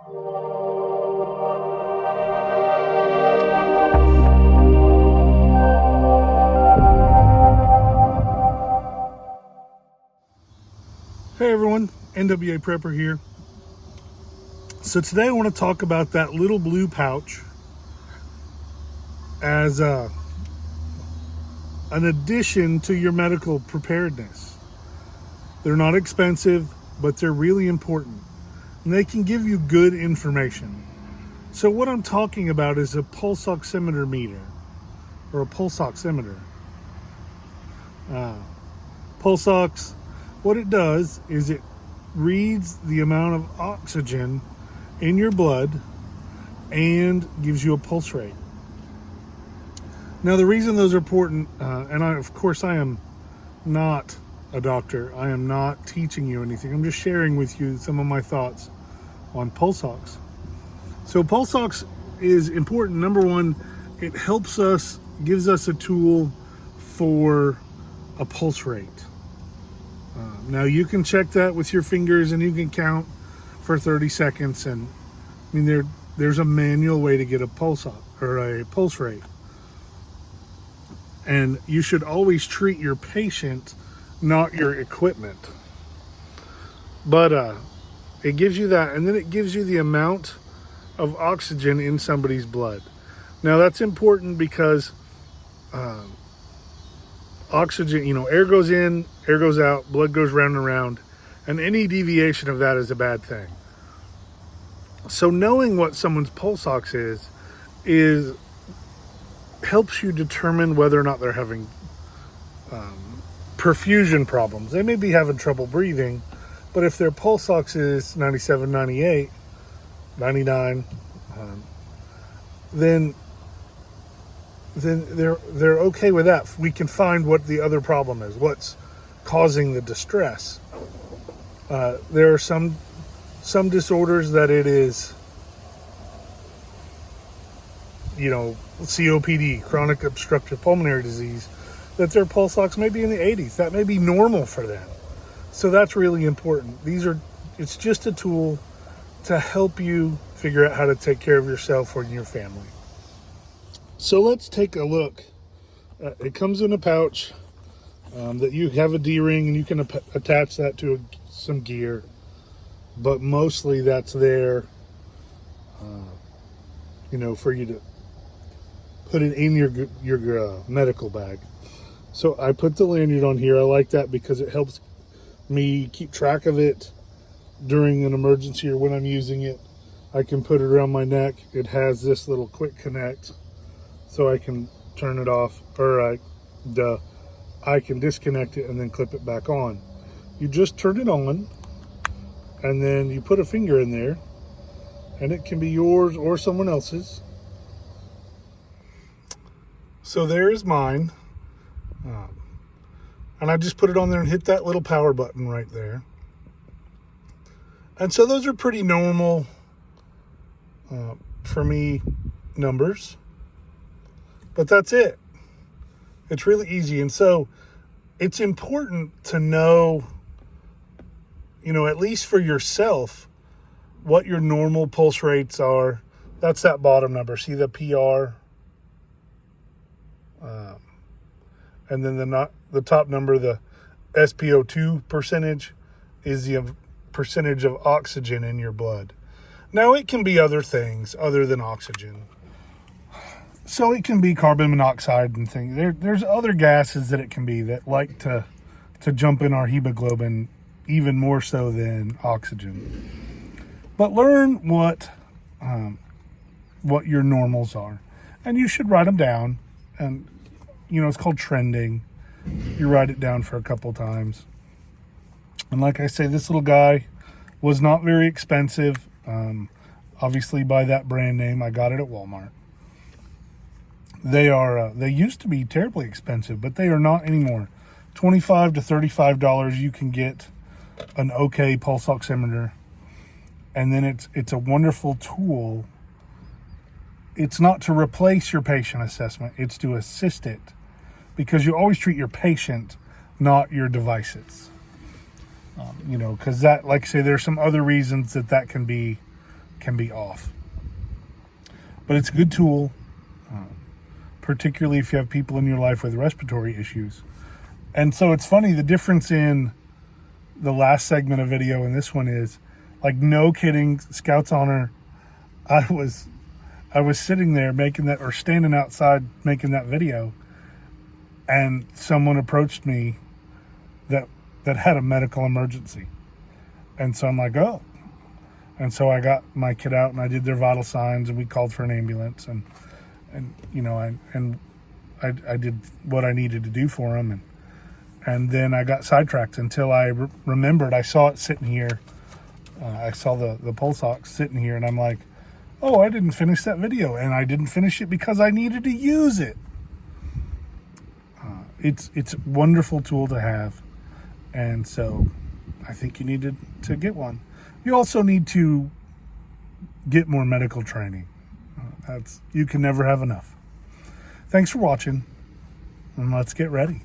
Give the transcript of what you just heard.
Hey everyone, NWA Prepper here. So today I want to talk about that little blue pouch as an addition to your medical preparedness. They're not expensive, but they're really important. And they can give you good information. So what I'm talking about is a pulse oximeter meter, or a pulse oximeter. Pulse ox, what it does is it reads the amount of oxygen in your blood and gives you a pulse rate. Now the reason those are important, and of course I am not a doctor, I am not teaching you anything, I'm just sharing with you some of my thoughts on pulse ox. So pulse ox is important. Number one, it helps us, gives us a tool for a pulse rate. Now you can check that with your fingers and you can count for 30 seconds. And I mean, there's a manual way to get a pulse rate. And you should always treat your patient, not your equipment. But it gives you that, and then it gives you the amount of oxygen in somebody's blood. Now that's important because oxygen, air goes in, air goes out, blood goes round and round, and any deviation of that is a bad thing. So knowing what someone's pulse ox is helps you determine whether or not they're having perfusion problems. They may be having trouble breathing, but if their pulse ox is 97, 98, 99, then they're okay with that. We can find what the other problem is, what's causing the distress. There are some disorders that it is, COPD, chronic obstructive pulmonary disease, that their pulse ox may be in the 80s. That may be normal for them. So that's really important. It's just a tool to help you figure out how to take care of yourself or your family. So let's take a look. It comes in a pouch that you have a D-ring and you can attach that to some gear, but mostly that's there, for you to put it in your medical bag. So I put the lanyard on here. I like that because it helps me keep track of it during an emergency or when I'm using it. I can put it around my neck. It has this little quick connect, so I can turn it off, or I can disconnect it and then clip it back on. You just turn it on, and then you put a finger in there, and it can be yours or someone else's. So there's mine. And I just put it on there and hit that little power button right there. And so those are pretty normal, for me, numbers. But that's it. It's really easy. And so it's important to know, at least for yourself, what your normal pulse rates are. That's that bottom number. See the PR? And then the top number, the SpO2 percentage, is the percentage of oxygen in your blood. Now it can be other things other than oxygen. So it can be carbon monoxide and things. There's other gases that it can be that like to jump in our hemoglobin even more so than oxygen. But learn what your normals are, and you should write them down. And it's called trending. You write it down for a couple times. And like I say, this little guy was not very expensive. Obviously by that brand name. I got it at Walmart. They used to be terribly expensive, but they are not anymore. $25 to $35, you can get an okay pulse oximeter. And then it's a wonderful tool. It's not to replace your patient assessment, it's to assist it, because you always treat your patient, not your devices. Because that, like I say, there's some other reasons that can be can be off. But it's a good tool, particularly if you have people in your life with respiratory issues. And so it's funny, the difference in the last segment of video and this one is, like, no kidding, Scouts Honor, I was sitting there making that, or standing outside making that video, and someone approached me that had a medical emergency. And so I'm like, oh. And so I got my kid out and I did their vital signs, and we called for an ambulance, and you know, I did what I needed to do for them, and then I got sidetracked until I remembered. I saw it sitting here. I saw the pulse ox sitting here, and I'm like, oh, I didn't finish that video, and I didn't finish it because I needed to use it. It's a wonderful tool to have, and so I think you needed to get one. You also need to get more medical training. You can never have enough. Thanks for watching, and let's get ready.